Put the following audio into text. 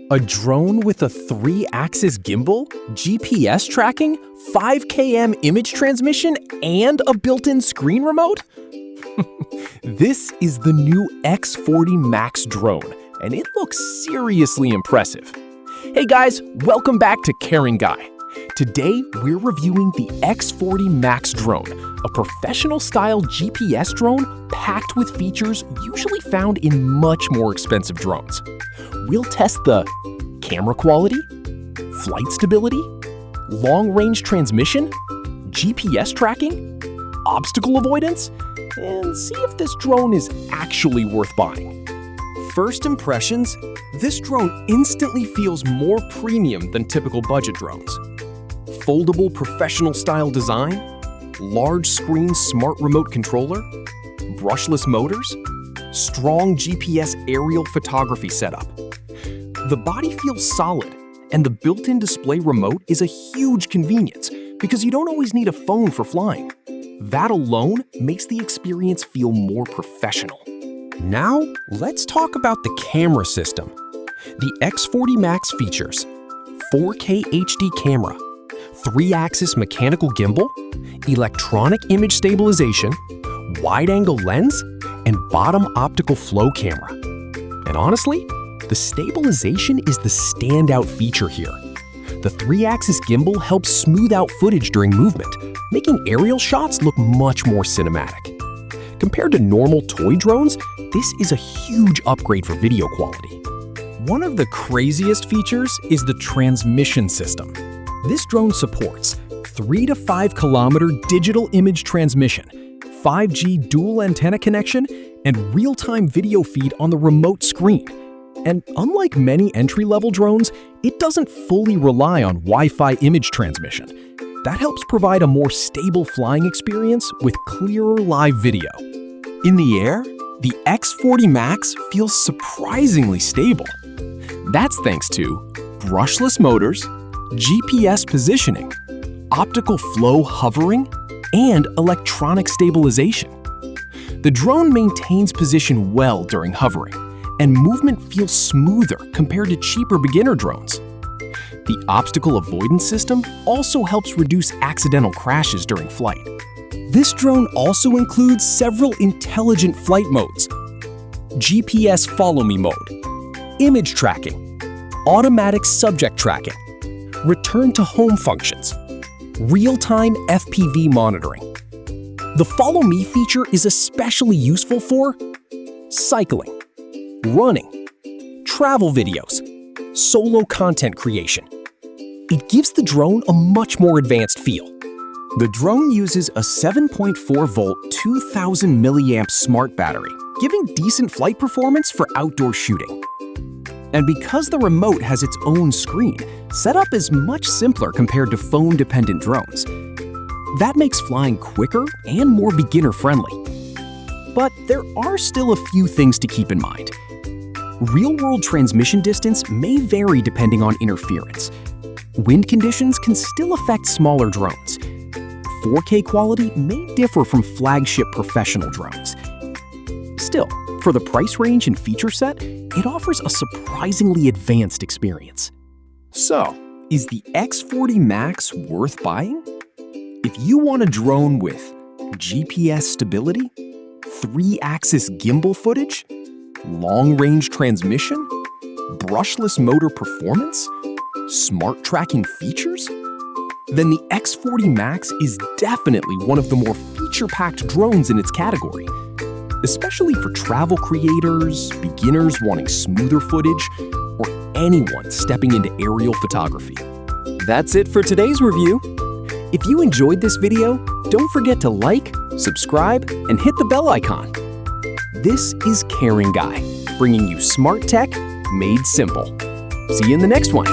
A drone with a 3-axis gimbal, GPS tracking, 5 km image transmission, and a built-in screen remote? This is the new X40 Max Drone, and it looks seriously impressive. Hey guys, welcome back to Caring Guy. Today, we're reviewing the X40 Max Drone, a professional-style GPS drone packed with features usually found in much more expensive drones. We'll test the camera quality, flight stability, long-range transmission, GPS tracking, obstacle avoidance, and see if this drone is actually worth buying. First impressions, this drone instantly feels more premium than typical budget drones. Foldable professional-style design, large-screen smart remote controller, brushless motors, strong GPS aerial photography setup. The body feels solid, and the built-in display remote is a huge convenience because you don't always need a phone for flying. That alone makes the experience feel more professional. Now, let's talk about the camera system. The X40 Max features 4K HD camera, 3-axis mechanical gimbal, electronic image stabilization, wide-angle lens, and bottom optical flow camera. And honestly, the stabilization is the standout feature here. The 3-axis gimbal helps smooth out footage during movement, making aerial shots look much more cinematic. Compared to normal toy drones, this is a huge upgrade for video quality. One of the craziest features is the transmission system. This drone supports 3 to 5 kilometer digital image transmission, 5G dual antenna connection, and real-time video feed on the remote screen. And unlike many entry-level drones, it doesn't fully rely on Wi-Fi image transmission. That helps provide a more stable flying experience with clearer live video. In the air, the X40 Max feels surprisingly stable. That's thanks to brushless motors, GPS positioning, optical flow hovering, and electronic stabilization. The drone maintains position well during hovering, and movement feels smoother compared to cheaper beginner drones. The obstacle avoidance system also helps reduce accidental crashes during flight. This drone also includes several intelligent flight modes: GPS follow me mode, image tracking, automatic subject tracking, return to home functions, real-time FPV monitoring. The follow me feature is especially useful for cycling, running, travel videos, solo content creation. It gives the drone a much more advanced feel. The drone uses a 7.4-volt, 2000 milliamp smart battery, giving decent flight performance for outdoor shooting. And because the remote has its own screen, setup is much simpler compared to phone-dependent drones. That makes flying quicker and more beginner-friendly. But there are still a few things to keep in mind. Real-world transmission distance may vary depending on interference. Wind conditions can still affect smaller drones. 4K quality may differ from flagship professional drones. Still, for the price range and feature set, it offers a surprisingly advanced experience. So, is the X40 Max worth buying? If you want a drone with GPS stability, 3-axis gimbal footage, long-range transmission, brushless motor performance, smart tracking features, then the X40 Max is definitely one of the more feature-packed drones in its category, especially for travel creators, beginners wanting smoother footage, or anyone stepping into aerial photography. That's it for today's review. If you enjoyed this video, don't forget to like, subscribe, and hit the bell icon. This is Caring Guy, bringing you smart tech made simple. See you in the next one.